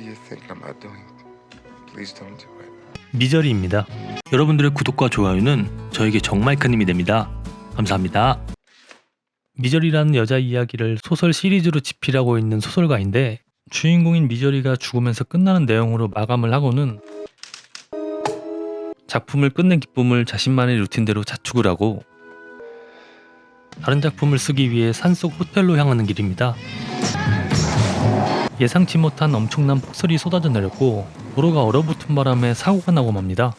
Whatever you think about doing, please don't do it. 미저리입니다. 여러분들의 구독과 좋아요는 저에게 정말 큰 힘이 됩니다. 감사합니다. 미저리라는 여자 이야기를 소설 시리즈로 집필하고 있는 소설가인데, 주인공인 미저리가 죽으면서 끝나는 내용으로 마감을 하고는 작품을 끝낸 기쁨을 자신만의 루틴대로 자축을 하고 다른 작품을 쓰기 위해 산속 호텔로 향하는 길입니다. 예상치 못한 엄청난 폭설이 쏟아져 내렸고 도로가 얼어붙은 바람에 사고가 나고 맙니다.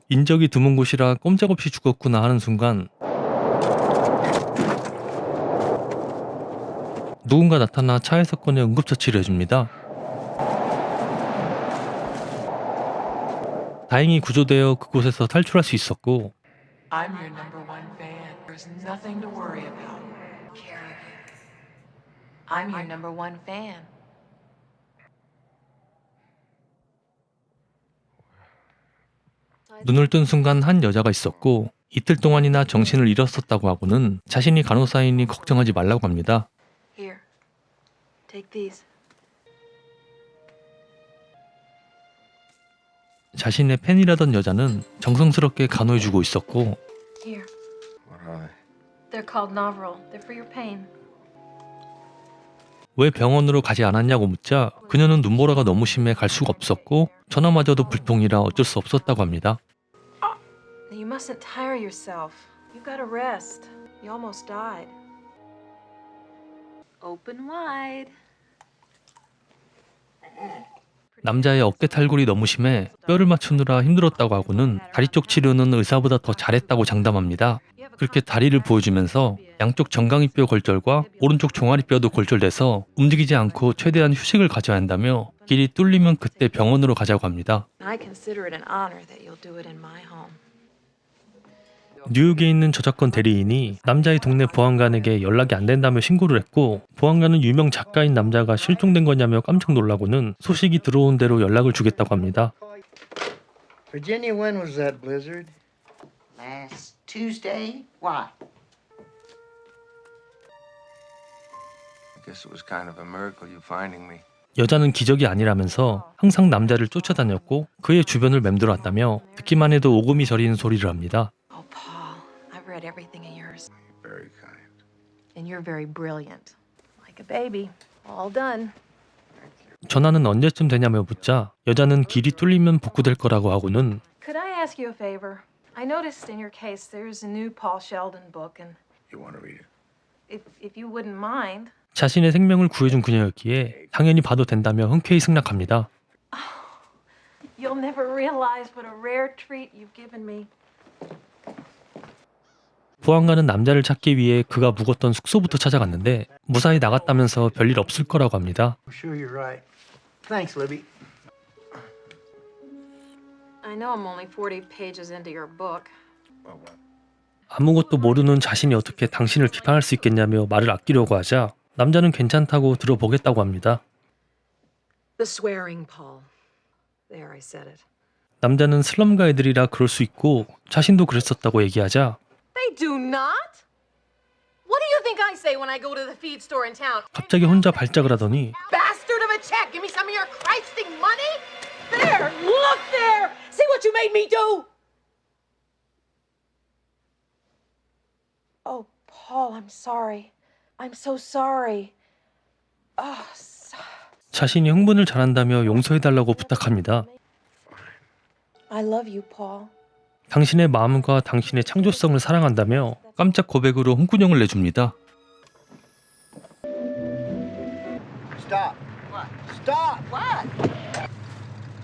인적이 드문 곳이라 꼼짝없이 죽었구나 하는 순간 누군가 나타나 차에서 꺼내 응급처치를 해줍니다. 다행히 구조되어 그곳에서 탈출할 수 있었고 I'm your number one fan. There's nothing to worry about. I'm your number one fan. 눈을 뜬 순간 한 여자가 있었고 이틀 동안이나 정신을 잃었었다고 하고는 자신이 간호사이니 걱정하지 말라고 합니다. Here, take these. 자신의 팬이라던 여자는 정성스럽게 간호해주고 있었고 Here, What are they? they're called Novril. They're for your pain. 왜 병원으로 가지 않았냐고 묻자 그녀는 눈보라가 너무 심해 갈 수가 없었고 전화마저도 불통이라 어쩔 수 없었다고 합니다. You mustn't tire yourself. You gotta rest. You almost died. Open wide. 남자의 어깨 탈골이 너무 심해 뼈를 맞추느라 힘들었다고 하고는 다리 쪽 치료는 의사보다 더 잘했다고 장담합니다. 그렇게 다리를 보여주면서 양쪽 정강이뼈 골절과 오른쪽 종아리뼈도 골절돼서 움직이지 않고 최대한 휴식을 가져야 한다며 길이 뚫리면 그때 병원으로 가자고 합니다. I consider it an honor that you'll do it in my home. 뉴욕에 있는 저작권 대리인이 남자의 동네 보안관에게 연락이 안 된다며 신고를 했고 보안관은 유명 작가인 남자가 실종된 거냐며 깜짝 놀라고는 소식이 들어온 대로 연락을 주겠다고 합니다. Virginia, when was that blizzard? Last Tuesday? Why? I guess it was kind of a miracle you finding me. 여자는 기적이 아니라면서 항상 남자를 쫓아다녔고 그의 주변을 맴돌았다며 듣기만 해도 오금이 저리는 소리를 합니다. Oh, Paul, I've read everything of yours. Very kind. And you're very brilliant. Like a baby. All done. 전화는 언제쯤 되냐며 묻자 여자는 길이 뚫리면 복구될 거라고 하고는 Could I ask you a favor? I noticed in your case there's a new Paul Sheldon book, and You want to read it? if you wouldn't mind. 자신의 생명을 구해준 그녀였기에 당연히 봐도 된다며 흔쾌히 승낙합니다. You'll never realize what a rare treat you've given me. 보안관은 남자를 찾기 위해 그가 묵었던 숙소부터 찾아갔는데 무사히 나갔다면서 별일 없을 거라고 합니다. I'm sure you're right. Thanks, Libby. I know I'm only 40 pages into your book. Well, what? 아무것도 모르는 자신이 어떻게 당신을 비판할 수 있겠냐며 말을 아끼려고 하자 남자는 괜찮다고 들어보겠다고 합니다. The swearing, Paul. There, I said it. 남자는 슬럼가 애들이라 그럴 수 있고 자신도 그랬었다고 얘기하자 They do not? What do you think I say when I go to the feed store in town? 갑자기 혼자 발작을 하더니 Bastard of a check! Give me some of your Christing money! There! Look there! See what you made me do! Oh, Paul, I'm sorry. I'm so sorry. Oh, 자신이 흥분을 잘한다며 용서해달라고 부탁합니다. I love you, Paul. 당신의 마음과 당신의 창조성을 사랑한다며 깜짝 고백으로 홍군형을 내줍니다. Stop. What? Stop! What?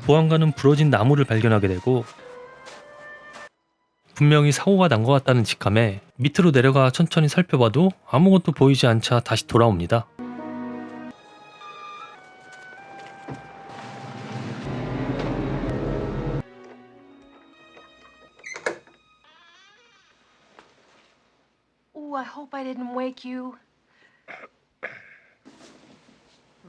보안관은 부러진 나무를 발견하게 되고 분명히 사고가 난 것 같다는 직감에 밑으로 내려가 천천히 살펴봐도 아무것도 보이지 않자 다시 돌아옵니다. Oh, I hope I didn't wake you.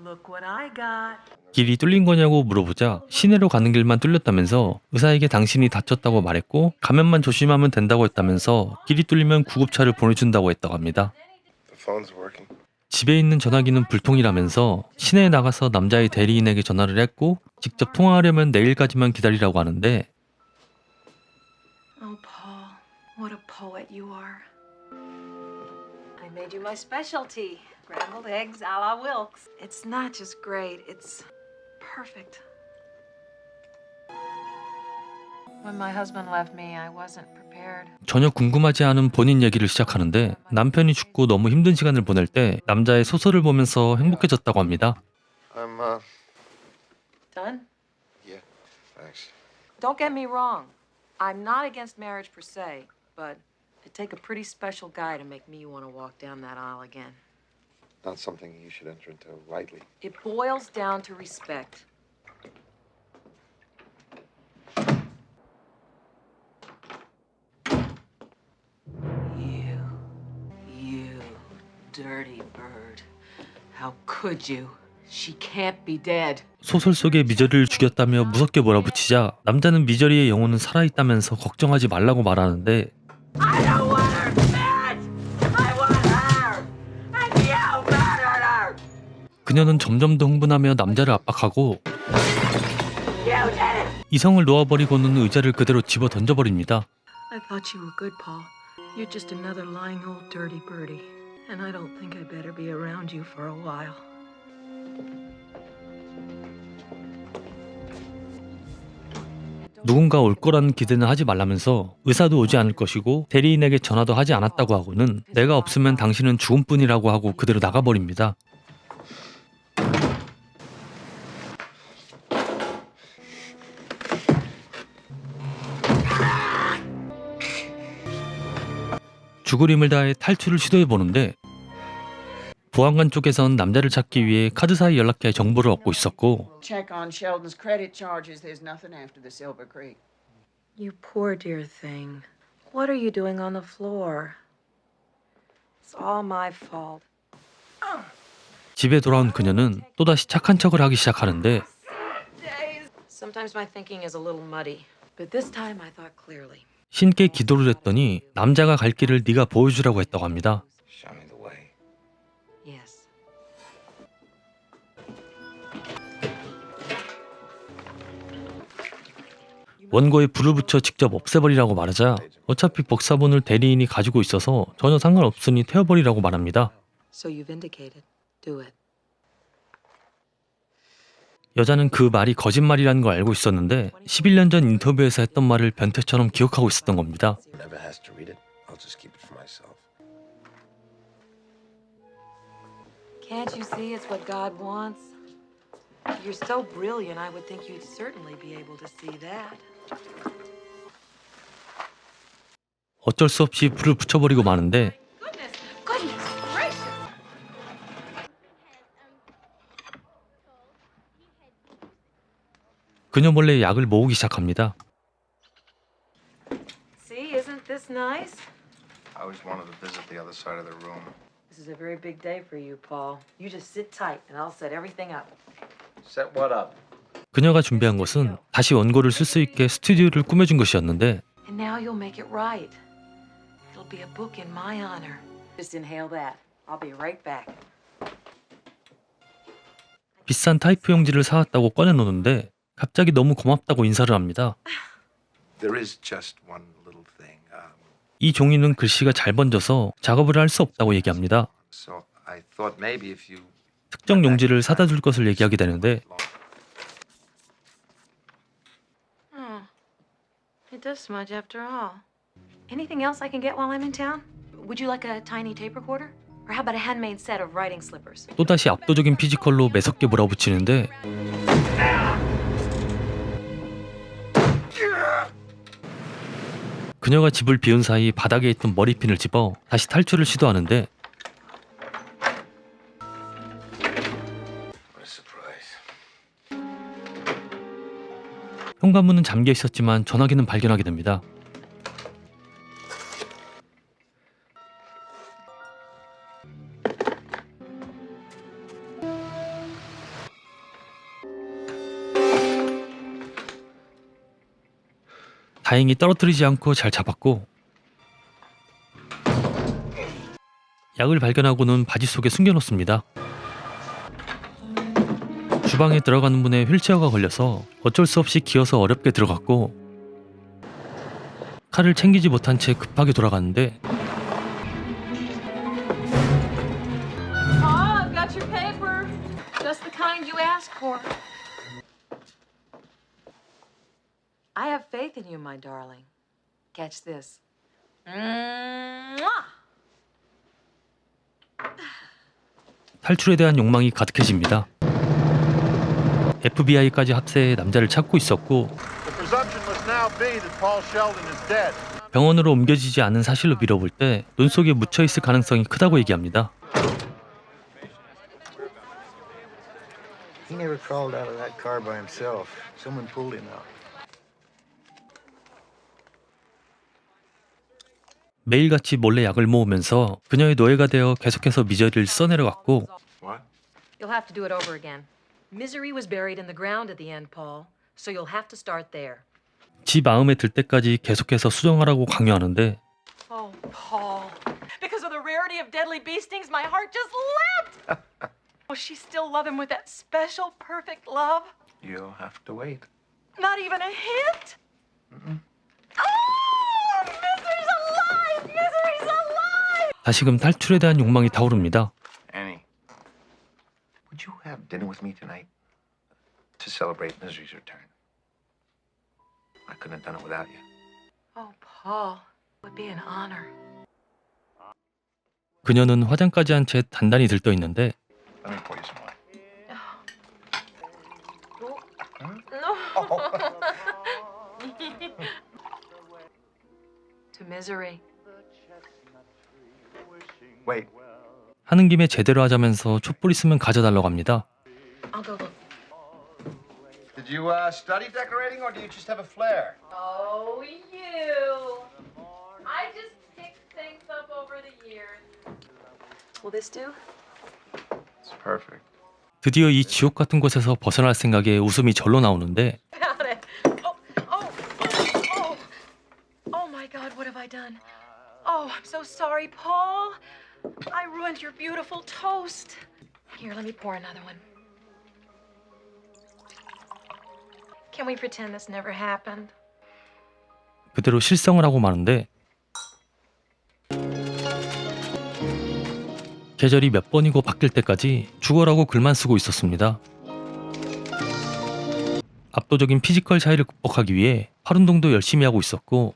Look what I got. 길이 뚫린 거냐고 물어보자 시내로 가는 길만 뚫렸다면서 의사에게 당신이 다쳤다고 말했고 가면만 조심하면 된다고 했다면서 길이 뚫리면 구급차를 보내준다고 했다고 합니다. The phone's working. 집에 있는 전화기는 불통이라면서 시내에 나가서 남자의 대리인에게 전화를 했고 직접 통화하려면 내일까지만 기다리라고 하는데 Oh, Paul, what a poet you are. I made you my specialty, scrambled eggs a la Wilkes. It's not just great, it's perfect. When my husband left me, I wasn't prepared. 전혀 궁금하지 않은 본인 얘기를 시작하는데 남편이 죽고 너무 힘든 시간을 보낼 때 남자의 소설을 보면서 행복해졌다고 합니다. I'm, Done? yeah, thanks. Don't get me wrong. I'm not against marriage per se, but it'd take a pretty special guy to make me want to walk down that aisle again. Not something you should enter into lightly. It boils down to respect. You dirty bird. How could you? She can't be dead. 소설 속의 미저리를 죽였다며 무섭게 몰아붙이자 남자는 미저리의 영혼은 살아있다면서 걱정하지 말라고 말하는데 I don't want her dead! I want her! And you murdered her! 그녀는 점점 더 흥분하며 남자를 압박하고 You did it! 이성을 놓아버리고는 의자를 그대로 집어 던져버립니다. I thought you were good, Paul. You're just another lying old dirty birdie. And I don't think I better be around you for a while. 누군가 올 거라는 기대는 하지 말라면서 의사도 오지 않을 것이고 대리인에게 전화도 하지 않았다고 하고는 내가 없으면 당신은 죽을 뿐이라고 하고 그대로 나가버립니다. 죽을 힘을 다해 탈출을 시도해보는데 보안관 쪽에선 남자를 찾기 위해 카드사에 연락해 정보를 얻고 있었고 Check on Sheldon's credit charges. There's nothing after the Silver Creek. You poor dear thing. What are you doing on the floor? It's all my fault. 집에 돌아온 그녀는 또다시 착한 척을 하기 시작하는데 Sometimes my thinking is a little muddy, but this time I thought clearly. 신께 기도를 했더니 남자가 갈 길을 네가 보여주라고 했다고 합니다. Show me the way. Yes. 원고에 불을 붙여 직접 없애버리라고 말하자 어차피 복사본을 대리인이 가지고 있어서 전혀 상관없으니 태워버리라고 말합니다. So you've indicated. Do it. 여자는 그 말이 거짓말이라는 걸 알고 있었는데 11년 전 인터뷰에서 했던 말을 변태처럼 기억하고 있었던 겁니다. Whoever has to read it, I'll just keep it for myself. Can't you see it's what God wants? You're so brilliant, I would think you'd certainly be able to see that. 어쩔 수 없이 불을 붙여버리고 마는데 Goodness gracious! 그녀 몰래 약을 모으기 시작합니다. See, isn't this nice? I always wanted to visit the other side of the room. This is a very big day for you, Paul. You just sit tight and I'll set everything up. Set what up? 그녀가 준비한 것은 다시 원고를 쓸 수 있게 스튜디오를 꾸며준 것이었는데 And now you'll make it right. It'll be a book in my honor. Just inhale that. I'll be right back. 비싼 타이프 용지를 사왔다고 꺼내놓는데 갑자기 너무 고맙다고 인사를 합니다. There is just one little thing. 이 종이는 글씨가 잘 번져서 작업을 할 수 없다고 얘기합니다. So I thought maybe if you 특정 용지를 사다 줄 것을 얘기하게 되는데 Oh, it does smudge after all. Anything else I can get while I'm in town? Would you like a tiny tape recorder? Or how about a handmade set of writing slippers? 또다시 압도적인 피지컬로 매섭게 몰아붙이는데 그녀가 집을 비운 사이 바닥에 있던 머리핀을 집어 다시 탈출을 시도하는데 what a surprise. 현관문은 잠겨 있었지만 전화기는 발견하게 됩니다. 다행히 떨어뜨리지 않고 잘 잡았고 약을 발견하고는 바지 속에 숨겨놓습니다. 주방에 들어가는 문에 휠체어가 걸려서 어쩔 수 없이 기어서 어렵게 들어갔고 칼을 챙기지 못한 채 급하게 돌아가는데 Oh, I've got your paper. Just the kind you asked for. I have faith in you, my darling. Catch this. Mwah! 탈출에 대한 욕망이 가득해집니다. FBI까지 합세해 남자를 찾고 있었고 The presumption must now be that Paul Sheldon is dead. 병원으로 옮겨지지 않은 사실로 밀어볼 때 눈 속에 묻혀있을 가능성이 크다고 얘기합니다. He never crawled out of that car by himself. Someone pulled him out. 매일같이 몰래 약을 모으면서 그녀의 노예가 되어 계속해서 미저리를 써내려갔고 What? You'll have to do it over again. Misery was buried in the ground at the end, Paul. So you'll have to start there. 지 마음에 들 때까지 계속해서 수정하라고 강요하는데 Oh, Paul. Because of the rarity of deadly bee stings, my heart just leapt. Oh, she still love him with that special, perfect love. You'll have to wait. Not even a hint. Oh, Misery's alive! Misery's alive! 다시금 탈출에 대한 욕망이 타오릅니다. Annie, would you have dinner with me tonight to celebrate Misery's return? I couldn't have done it without you. Oh, Paul, it would be an honor. 그녀는 화장까지 한 채 단단히 들떠 있는데 Let me pour you some wine. To Misery. Wait, 하는 김에 제대로 하자면서 촛불 있으면 가져달라고 합니다. I'll go look. Did you study decorating, or do you just have a flair? Oh, you. I just pick things up over the years. Will this do? it's perfect. 드디어 이 지옥 같은 곳에서 벗어날 생각에 웃음이 절로 나오는데 Got it. Oh. Oh my God, what have I done? Oh, I'm so sorry, Paul. I ruined your beautiful toast. Here, let me pour another one. Can we pretend this never happened? 그대로 실성을 하고 마는데 계절이 몇 번이고 바뀔 때까지 죽어라고 글만 쓰고 있었습니다. 압도적인 피지컬 차이를 극복하기 위해 팔 운동도 열심히 하고 있었고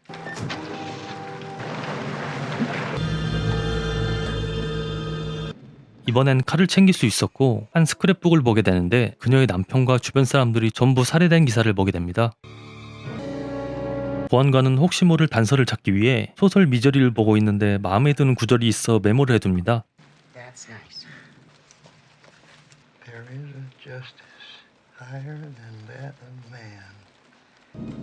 이번엔 칼을 챙길 수 있었고 한 스크랩북을 보게 되는데 그녀의 남편과 주변 사람들이 전부 살해된 기사를 보게 됩니다. 보안관은 혹시 모를 단서를 찾기 위해 소설 미저리를 보고 있는데 마음에 드는 구절이 있어 메모를 해둡니다. That's nice. There is a justice higher than that of man.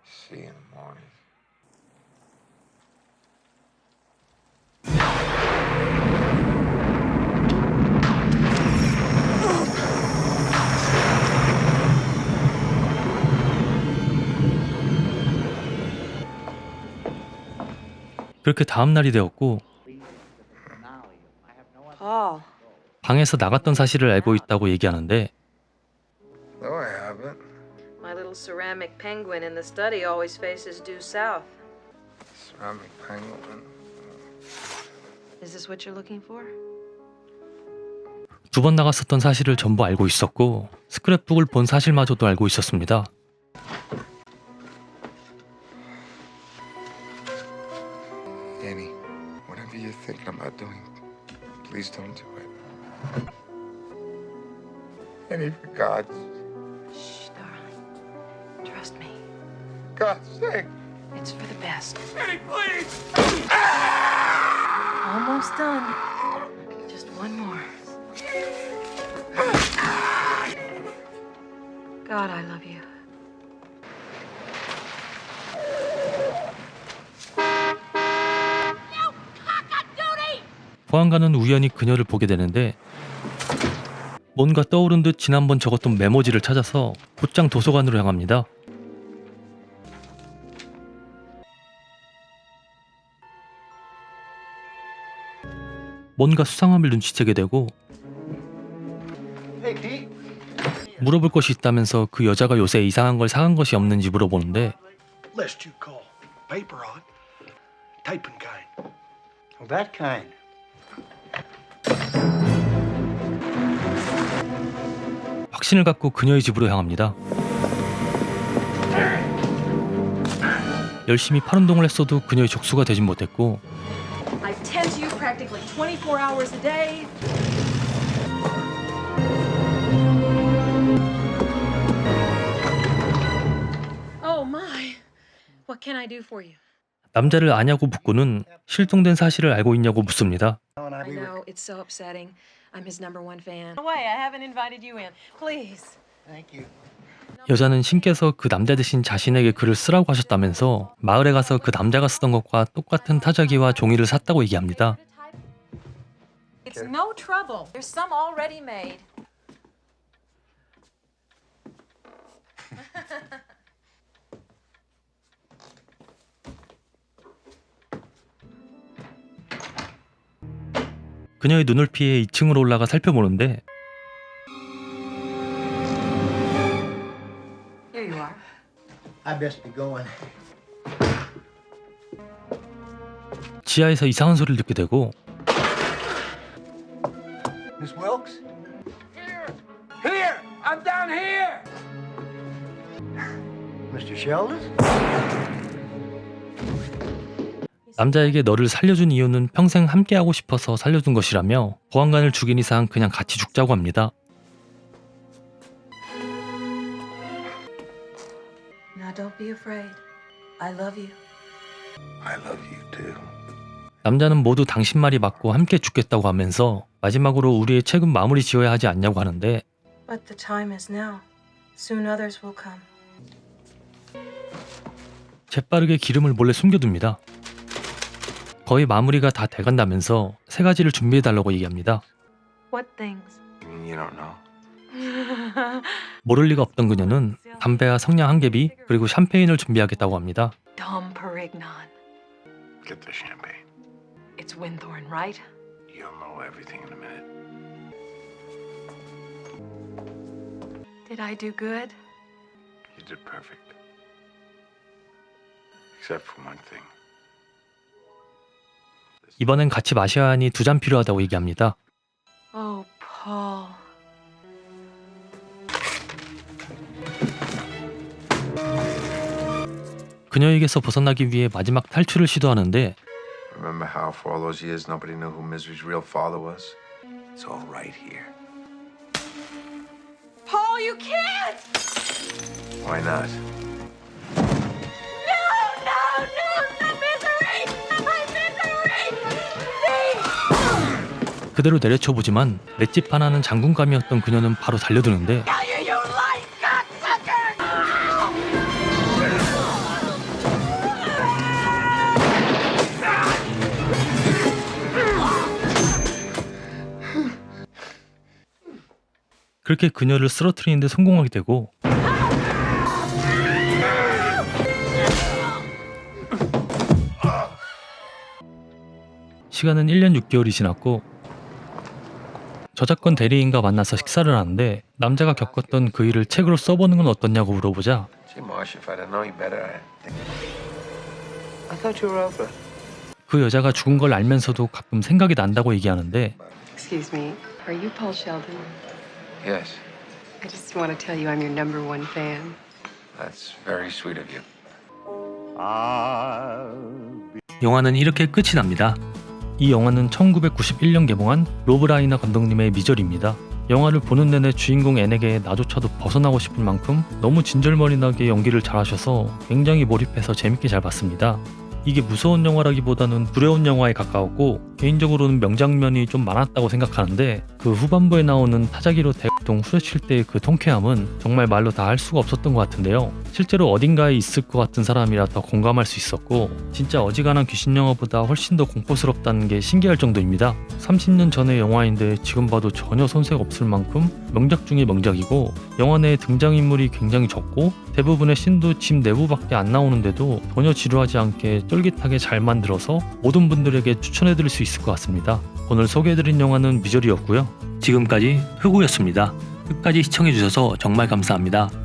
See you in the morning. 그렇게 다음 날이 되었고 Paul. 방에서 나갔던 사실을 알고 있다고 얘기하는데 No, I haven't. My little ceramic penguin in the study always faces due south. Ceramic penguin. Is this what you're looking for? 두 번 나갔었던 사실을 전부 알고 있었고 스크랩북을 본 사실마저도 알고 있었습니다. Annie, whatever you're thinking about doing, please don't do it. Annie, for Shh, darling. Trust me. God's sake. It's for the best. Annie, please! Almost done. Just one more. God, I love you. 보안관은 우연히 그녀를 보게 되는데 뭔가 떠오른 듯 지난번 적었던 메모지를 찾아서 곧장 도서관으로 향합니다. 뭔가 수상함을 눈치채게 되고 Hey, Pete. 물어볼 것이 있다면서 그 여자가 요새 이상한 걸 사간 것이 없는지 물어보는데 List you call. Paper on. Typing kind. Well, that kind. 확신을 갖고 그녀의 집으로 향합니다. 열심히 팔운동을 했어도 그녀의 족수가 되진 못했고 I tend to you practically 24 hours a day. Oh my. What can I do for you? 남자를 아냐고 묻고는 실종된 사실을 알고 있냐고 묻습니다. And I we were- know, it's so upsetting. I'm his number one fan. No way, I haven't invited you in. Please. Thank you. 여자는 신께서 그 남자 대신 자신에게 글을 쓰라고 하셨다면서 마을에 가서 그 남자가 쓰던 것과 똑같은 타자기와 종이를 샀다고 얘기합니다. It's no trouble. There's some already made. 그녀의 눈을 피해 2층으로 올라가 살펴보는데 Here you are. I best be going. 지하에서 이상한 소리를 듣게 되고 Miss Wilkes? Here! I'm down here! Mr. Sheldon? 남자에게 너를 살려준 이유는 평생 함께하고 싶어서 살려준 것이라며 보안관을 죽인 이상 그냥 같이 죽자고 합니다. Now don't be afraid. I love you. I love you too. 남자는 모두 당신 말이 맞고 함께 죽겠다고 하면서 마지막으로 우리의 책은 마무리 지어야 하지 않냐고 하는데 But the time is now. Soon others will come. 재빠르게 기름을 몰래 숨겨둡니다. 거의 마무리가 다 돼간다면서 3가지를 준비해달라고 얘기합니다. What things? You don't know? 모를 리가 없던 그녀는 담배와 성냥 1개비 그리고 샴페인을 준비하겠다고 합니다. Dom Perignon. Get the champagne. It's Winthorne, right? You'll know everything in a minute. Did I do good? You did perfect. Except for one thing. 이번엔 같이 마셔야 하니 2잔 필요하다고 얘기합니다. Oh, Paul. 그녀에게서 벗어나기 위해 마지막 탈출을 시도하는데 Remember how for all those years nobody knew who Misery's real father was? It's all right here. Paul, you can't! Why not? No, not Misery! My Misery! Please! 그대로 내려쳐보지만 맷집 하나는 장군감이었던 그녀는 바로 달려드는데 You lying cocksucker! 그렇게 그녀를 쓰러뜨리는 데 성공하게 되고 시간은 1년 6개월이 지났고 저작권 대리인과 만나서 식사를 하는데 남자가 겪었던 그 일을 책으로 써보는 건 어떻냐고 물어보자 Gee, Marsh, if I'd have known you better, I thought you were Alpha. 그 여자가 죽은 걸 알면서도 가끔 생각이 난다고 얘기하는데 Excuse me, are you Paul Sheldon? Yes, I just want to tell you I'm your number one fan. that's very sweet of you. 영화는 이렇게 끝이 납니다. 이 영화는 1991년 개봉한 로브 라이너 감독님의 미절입니다. 영화를 보는 내내 주인공 앤에게 나조차도 벗어나고 싶을 만큼 너무 진절머리나게 연기를 잘하셔서 굉장히 몰입해서 재밌게 잘 봤습니다. 이게 무서운 영화라기보다는 두려운 영화에 가까웠고 개인적으로는 명장면이 좀 많았다고 생각하는데 그 후반부에 나오는 타자기로 대통 후려칠 때의 그 통쾌함은 정말 말로 다 할 수가 없었던 것 같은데요. 실제로 어딘가에 있을 것 같은 사람이라 더 공감할 수 있었고 진짜 어지간한 귀신 영화보다 훨씬 더 공포스럽다는 게 신기할 정도입니다. 30년 전의 영화인데 지금 봐도 전혀 손색 없을 만큼 명작 중의 명작이고 영화 내에 등장인물이 굉장히 적고 대부분의 씬도 집 내부밖에 안 나오는데도 전혀 지루하지 않게 쫄깃하게 잘 만들어서 모든 분들에게 추천해드릴 수 있을 것 같습니다. 오늘 소개해드린 영화는 미저리였고요. 지금까지 흑우였습니다. 끝까지 시청해주셔서 정말 감사합니다.